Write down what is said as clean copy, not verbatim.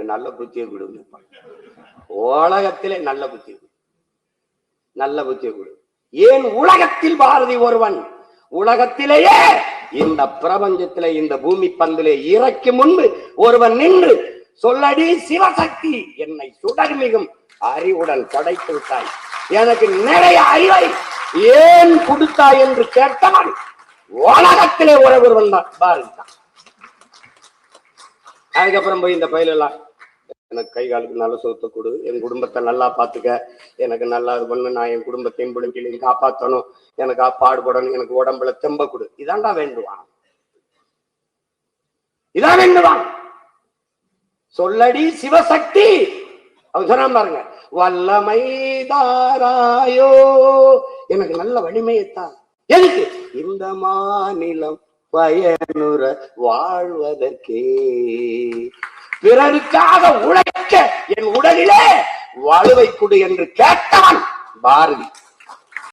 எனக்கு நல்ல புத்தியை கொடுங்க, உலகத்திலே நல்ல புத்தியை நல்ல புத்தியை கொடு. ஏன் உலகத்தில் பாரதி ஒருவன், உலகத்திலேயே இந்த பிரபஞ்சத்திலே இந்த பூமி பந்திலே இறக்கி முன்பு ஒருவன் நின்று சொல்லடி சிவசக்தி, என்னை சுடர்மிகும் அறிவுடன் படைத்து விட்டாய், எனக்கு நிறைய அறிவை ஏன் கொடுத்தாய் என்று கேட்டவன் உலகத்திலே ஒருவன் தான் பாரதி தான். அதுக்கப்புறம் போய் இந்த பயிலெல்லாம் எனக்கு கை காலுக்கு நல்ல சொத்தை கொடு, என் குடும்பத்தை நல்லா பாத்துக்க, எனக்கு நல்லா இது பண்ணு, நான் என் குடும்பத்தையும் பிள்ளைங்களையும் காப்பாற்றணும், எனக்கு பாடுபடணும், எனக்கு உடம்புல தெம்ப கொடு, இதான்டா வேண்டுவான், இதான் வேண்டுவான். சொல்லடி சிவசக்தி, அவன் சொன்ன பாருங்க, வல்லமை தாராயோ, எனக்கு நல்ல வலிமையைத்தான், எதுக்கு இந்த மாநிலம் பயனுற வாழ்வதற்கே, பிறருக்காக உழைக்க என் உடலிலே வலுவை கொடு என்று கேட்டவன் பாரதி.